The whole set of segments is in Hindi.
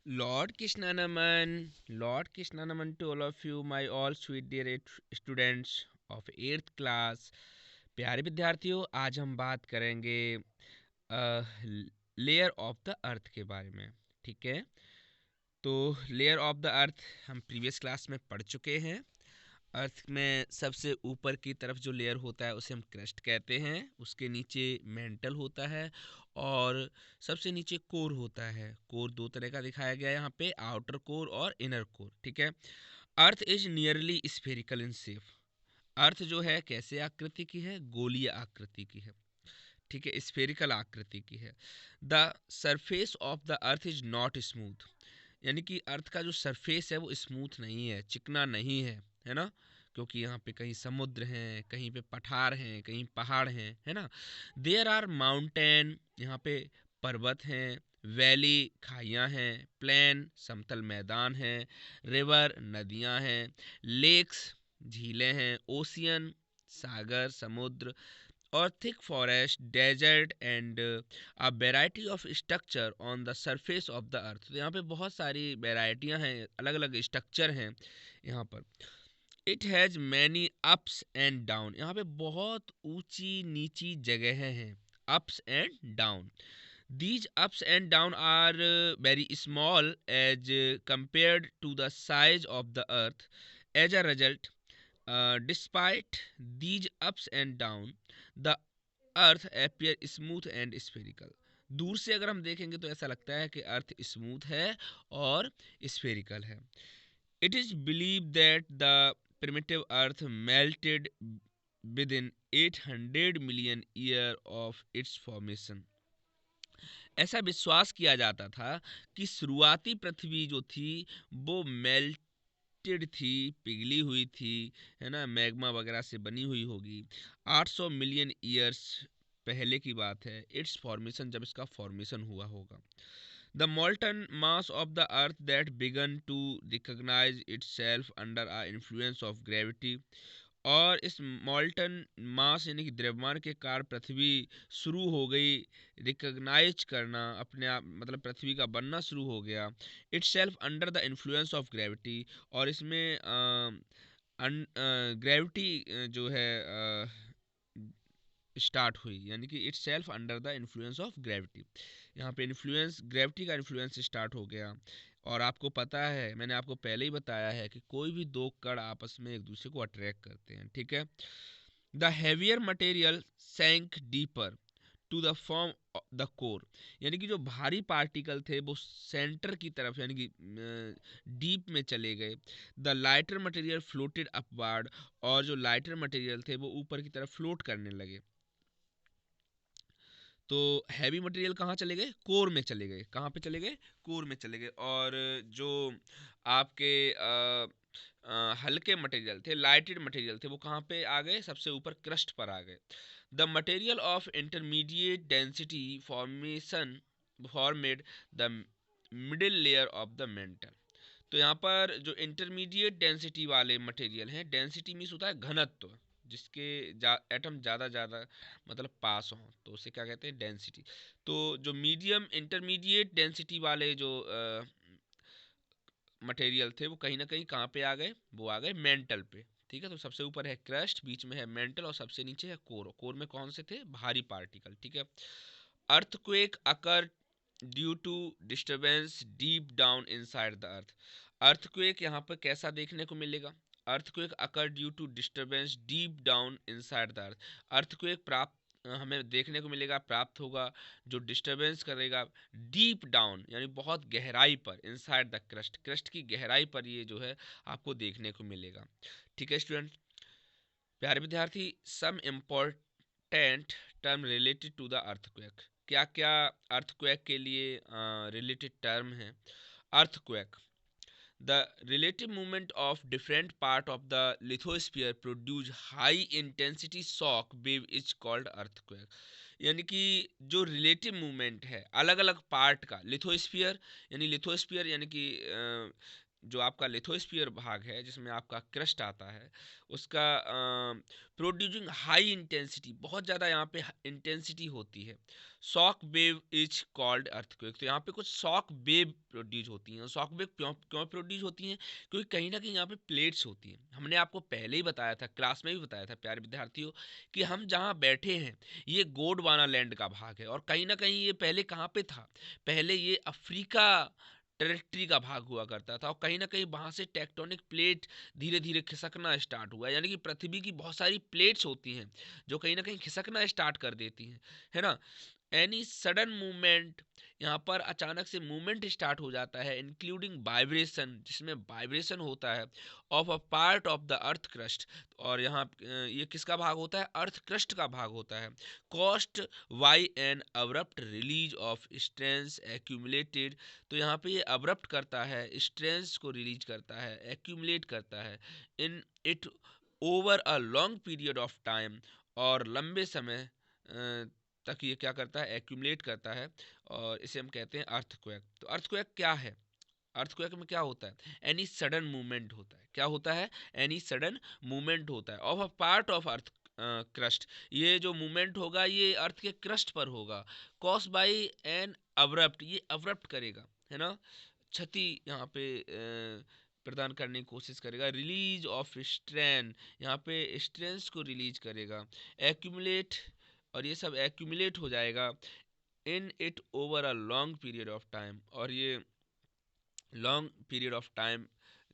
Lord Krishnanaman to all of you, my all sweet dear students of 8th class. प्यारे विद्यार्थियों, आज हम बात करेंगे लेयर ऑफ द अर्थ के बारे में। ठीक है, तो लेयर ऑफ द अर्थ हम प्रीवियस क्लास में पढ़ चुके हैं। अर्थ में सबसे ऊपर की तरफ जो लेयर होता है उसे हम क्रस्ट कहते हैं, उसके नीचे मेंटल होता है और सबसे नीचे कोर होता है। कोर दो तरह का दिखाया गया है यहाँ पे, आउटर कोर और इनर कोर। ठीक है, earth is nearly spherical in shape. Earth जो है कैसे आकृति की है? गोलीय आकृति की है। ठीक है, स्फेरिकल आकृति की है। The surface of the earth is not smooth, यानी कि अर्थ का जो सरफेस है वो स्मूथ नहीं है, चिकना नहीं है ना, क्योंकि यहाँ पे कहीं समुद्र हैं, कहीं पे पठार हैं, कहीं पहाड़ हैं, है ना। देयर आर माउंटेन, यहाँ पे पर्वत हैं, वैली खाइयाँ हैं, प्लेन समतल मैदान हैं, रिवर नदियाँ हैं, लेक्स झीलें हैं, ओशियन सागर समुद्र, और thick forest, desert and a variety of structure on the surface of the earth। तो यहाँ पे बहुत सारी वेराइटियाँ हैं, अलग अलग स्ट्रक्चर हैं यहाँ पर। It has many ups and down, यहाँ पे बहुत ऊंची नीची जगहें हैं, ups and down. These ups and down are very small as compared to the size of the earth. As a result, despite these ups and down, the earth appear smooth and spherical। दूर से अगर हम देखेंगे तो ऐसा लगता है कि अर्थ स्मूथ है और स्फेरिकल है। It is believe that the primitive earth melted with in 800 million year of its formation. ऐसा विश्वास किया जाता था कि शुरुआती पृथ्वी जो थी वो मेल्टेड थी, पिघली हुई थी, है ना, मैग्मा वगैरह से बनी हुई होगी। 800 मिलियन ईयर्स पहले की बात है, इट्स फॉर्मेशन, जब इसका फॉर्मेशन हुआ होगा। The molten mass of the earth that began to recognise itself under a influence of gravity. और इस मॉल्टन मास यानी कि द्रव्यमान के कारण पृथ्वी शुरू हो गई रिकॉग्नाइज करना, अपने आप मतलब पृथ्वी का बनना शुरू हो गया। It's self under the influence of gravity, और इसमें ग्रेविटी जो है स्टार्ट हुई, यानी कि it's self under the influence of gravity. यहाँ पे इन्फ्लुएंस, ग्रेविटी का इन्फ्लुएंस स्टार्ट हो गया। और आपको पता है, मैंने आपको पहले ही बताया है कि कोई भी दो कण आपस में एक दूसरे को अट्रैक्ट करते हैं। ठीक है, the heavier material sank deeper to the form the core, यानी कि जो भारी पार्टिकल थे वो सेंटर की तरफ यानी कि डीप में चले गए। The lighter material floated upward, और जो लाइटर मटेरियल थे वो ऊपर की तरफ फ्लोट करने लगे। तो हैवी मटेरियल कहाँ चले गए? कोर में चले गए। कहाँ पे चले गए? कोर में चले गए। और जो आपके हल्के मटेरियल थे, लाइटेड मटेरियल थे, वो कहाँ पे आ गए? सबसे ऊपर क्रस्ट पर आ गए। The material of intermediate density formation formed the middle layer of the mental. तो यहाँ पर जो इंटरमीडिएट डेंसिटी वाले मटेरियल हैं, डेंसिटी मीन्स होता है घनत्व, जिसके एटम ज़्यादा ज़्यादा मतलब पास हों, तो उसे क्या कहते हैं? डेंसिटी। तो जो मीडियम इंटरमीडिएट डेंसिटी वाले जो मटेरियल थे वो कहीं ना कहीं कहाँ पे आ गए? वो आ गए मेंटल पे। ठीक है, तो सबसे ऊपर है क्रस्ट, बीच में है मेंटल और सबसे नीचे है कोर। कोर में कौन से थे? भारी पार्टिकल। ठीक है, earthquake occur due to disturbance deep down inside the earth. Earthquake यहाँ पर कैसा देखने को मिलेगा? Earthquake occur due to disturbance deep down inside the earth. Earthquake प्राप्त हमें देखने को मिलेगा, प्राप्त होगा, जो डिस्टरबेंस करेगा डीप डाउन यानी बहुत गहराई पर, इनसाइड द क्रस्ट, क्रस्ट की गहराई पर ये जो है आपको देखने को मिलेगा। ठीक है स्टूडेंट, प्यारे विद्यार्थी, some important term related to the earthquake. क्या क्या अर्थक्वेक के लिए रिलेटेड टर्म है? Earthquake, the relative movement of different part of the lithosphere produce high intensity shock wave is called earthquake। यानी कि जो रिलेटिव मूवमेंट है अलग अलग पार्ट का, लिथोस्फीयर यानी कि जो आपका लिथोस्फीयर भाग है जिसमें आपका क्रस्ट आता है उसका प्रोड्यूसिंग हाई इंटेंसिटी, बहुत ज़्यादा यहाँ पे इंटेंसिटी होती है। Shock wave is called earthquake. तो यहाँ पे कुछ शॉक वेव प्रोड्यूस होती हैं। शॉक वेव क्यों क्यों प्रोड्यूस होती हैं? क्योंकि कहीं ना कहीं यहाँ पे प्लेट्स होती हैं। हमने आपको पहले ही बताया था, क्लास में भी बताया था प्यारे विद्यार्थियों, कि हम जहाँ बैठे हैं ये गोंडवाना लैंड का भाग है, और कहीं ना कहीं ये पहले कहाँ पे था? पहले ये अफ्रीका टेरिटरी का भाग हुआ करता था, और कहीं ना कहीं वहाँ से टेक्टोनिक प्लेट धीरे धीरे खिसकना स्टार्ट हुआ। यानी कि पृथ्वी की बहुत सारी प्लेट्स होती हैं जो कहीं ना कहीं खिसकना स्टार्ट कर देती हैं, है ना। एनी सडन मूवमेंट, यहाँ पर अचानक से मूवमेंट स्टार्ट हो जाता है, इंक्लूडिंग वाइब्रेशन, जिसमें वाइब्रेशन होता है, of a part of the earth crust. और यहाँ ये किसका भाग होता है? अर्थ क्रस्ट का भाग होता है। Caused by an abrupt release of strains accumulated. तो यहाँ पे ये अब्रप्ट करता है, स्ट्रेंस को रिलीज करता है, एक्यूमुलेट करता है in it over a long period of time. और लंबे समय तक ये क्या करता है? एक्यूमुलेट करता है, और इसे हम कहते हैं अर्थक्वेक। तो अर्थक्वेक क्या है? अर्थक्वेक में क्या होता है? एनी सडन मूवमेंट होता है। क्या होता है? एनी सडन मूवमेंट होता है of a part of earth crust. ये जो मूवमेंट होगा ये अर्थ के क्रस्ट पर होगा। कॉस बाई एन अब्रप्ट, ये अब्रप्ट करेगा, है ना, क्षति यहाँ पे प्रदान करने की कोशिश करेगा। रिलीज ऑफ स्ट्रेन, यहाँ पे स्ट्रेंस को रिलीज करेगा। एक्यूमुलेट, और ये सब एक्यूमुलेट हो जाएगा in it over a long period of time, और ये लॉन्ग पीरियड ऑफ टाइम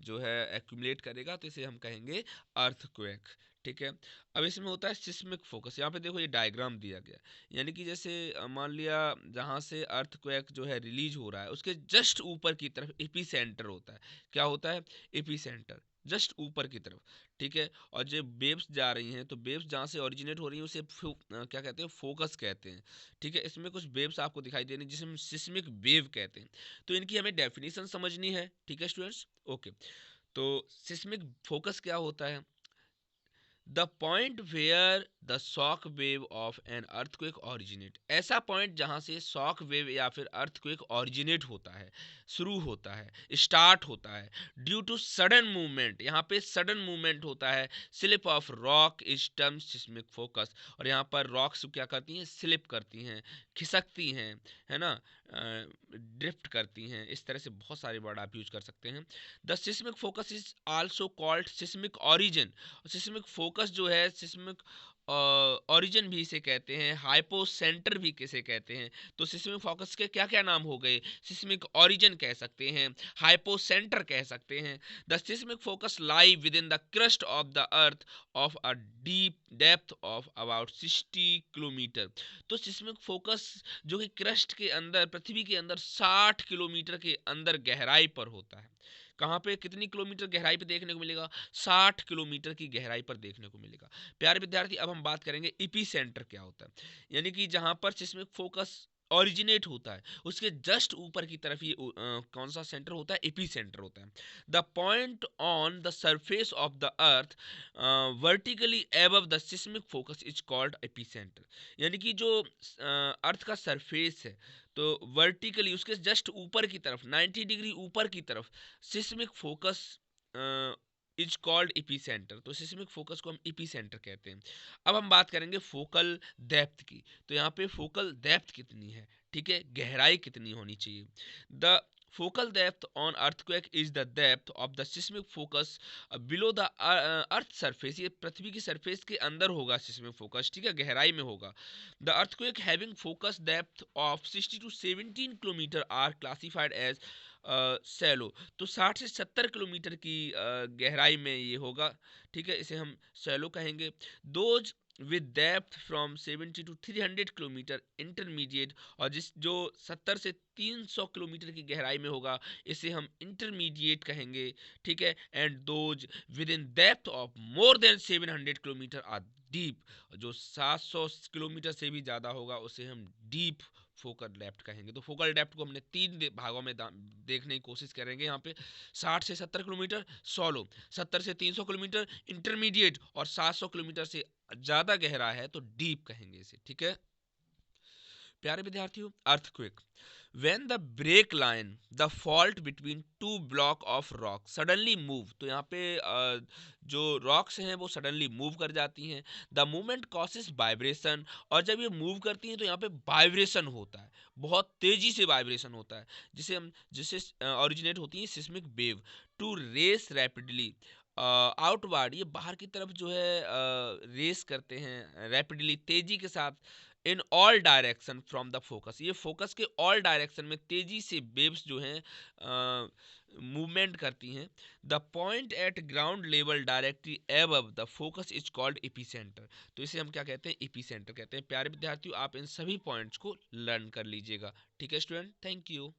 जो है एक्यूमुलेट करेगा, तो इसे हम कहेंगे अर्थक्वेक। ठीक है। अब इसमें होता है सिस्मिक फोकस। यहाँ पे देखो ये डायग्राम दिया गया, यानी कि जैसे मान लिया जहाँ से अर्थक्वेक जो है रिलीज हो रहा है उसके जस्ट ऊपर की तरफ एपी सेंटर होता है। क्या होता है? एपी सेंटर, जस्ट ऊपर की तरफ। ठीक है। और जो वेव्स जा रही हैं, तो वेव्स जहाँ से ओरिजिनेट हो रही हैं उसे क्या कहते हैं? फोकस कहते हैं। ठीक है। इसमें कुछ वेव्स आपको दिखाई दे रही हैं जिसे हम सिस्मिक वेव कहते हैं। तो इनकी हमें डेफिनेशन समझनी है। ठीक है स्टूडेंट्स, ओके। तो सिस्मिक फोकस क्या होता है? The point where the shock wave of an earthquake originate, ऐसा पॉइंट जहां से शॉक वेव या फिर अर्थक्वेक ऑरिजिनेट होता है, शुरू होता है, स्टार्ट होता है। ड्यू टू सडन मूवमेंट, यहाँ पे सडन मूवमेंट होता है। Slip of rock is term seismic focus. और यहाँ पर रॉक्स क्या करती हैं? स्लिप करती हैं, खिसकती हैं, है ना, ड्रिफ्ट करती हैं। इस तरह से बहुत सारे वर्ड आप यूज कर सकते हैं। The seismic focus is also called seismic origin. Seismic focus जो है, सिस्मिक ओरिजिन भी इसे कहते हैं, हाइपोसेंटर भी किसे कहते हैं। तो सिस्मिक फोकस के क्या क्या नाम हो गए? सिस्मिक ओरिजिन कह सकते हैं, हाइपोसेंटर कह सकते हैं। The seismic focus lie with in the crust of the earth of a deep depth of about 60 kilometre. तो सिस्मिक फोकस जो कि क्रस्ट के अंदर, पृथ्वी के अंदर 60 किलोमीटर के अंदर गहराई पर होता है। कहाँ पे कितनी किलोमीटर गहराई पे देखने को मिलेगा? 60 किलोमीटर की गहराई पर देखने को मिलेगा। प्यारे विद्यार्थी, अब हम बात करेंगे इपी सेंटर क्या होता है। यानी कि जहां पर सिस्मिक फोकस ओरिजिनेट होता है उसके जस्ट ऊपर की तरफ ये कौन सा सेंटर होता है? एपी सेंटर होता है। The point on the surface of the earth vertically above the seismic focus is called AP centre. यानी कि जो अर्थ का सरफेस है, तो वर्टिकली उसके जस्ट ऊपर की तरफ 90 डिग्री ऊपर की तरफ seismic focus is called EP centre. तो सिस्मिक फोकस को हम इपी सेंटर कहते हैं। अब हम बात करेंगे फोकल डेप्थ की। तो यहाँ पे फोकल डेप्थ कितनी है? ठीक है, गहराई कितनी होनी चाहिए? The focal depth on earthquake is the depth of the seismic focus below the earth surface. ये पृथ्वी की सरफेस के अंदर होगा सिस्मिक फोकस, ठीक है, गहराई में होगा। The earthquake having focus depth of 60 to 17 kilometre are classified as shallow. तो 60 से 70 किलोमीटर की गहराई में ये होगा। ठीक है, इसे हम सैलो कहेंगे। Those with depth from 70 to 300 kilometre intermediate. और जिस जो 70 से 300 किलोमीटर की गहराई में होगा इसे हम इंटरमीडिएट कहेंगे। ठीक है। And those with in depth of more than 700 kilometre are deep. जो 700 किलोमीटर से भी ज़्यादा होगा उसे हम डीप फोकल डेप्थ कहेंगे। तो फोकल डेप्थ को हमने 3 भागों में देखने की कोशिश करेंगे यहाँ पे। 60 से 70 किलोमीटर सॉलो, 70 से 300 किलोमीटर इंटरमीडिएट, और 700 किलोमीटर से ज़्यादा गहरा है तो डीप कहेंगे इसे। ठीक है। प्यारे विद्यार्थियों, earthquake, when the break line, the fault between two block of rock suddenly move, तो यहाँ पे जो rocks हैं वो suddenly move कर जाती हैं, the movement causes vibration, और जब ये move करती हैं तो यहाँ पे vibration होता है, बहुत तेजी से vibration होता है, जिससे originate होती है seismic wave to race rapidly outward, ये बाहर की तरफ जो है रेस करते हैं रैपिडली, तेजी के साथ, in all direction from the focus, ये फोकस के ऑल डायरेक्शन में तेजी से वेव्स जो हैं मूवमेंट करती हैं। The point eight ground level directly above the focus is called epicentre, तो इसे हम क्या कहते हैं, एपीसेंटर कहते हैं। प्यारे विद्यार्थियों, आप इन सभी पॉइंट्स को लर्न कर लीजिएगा। ठीक है स्टूडेंट, थैंक यू।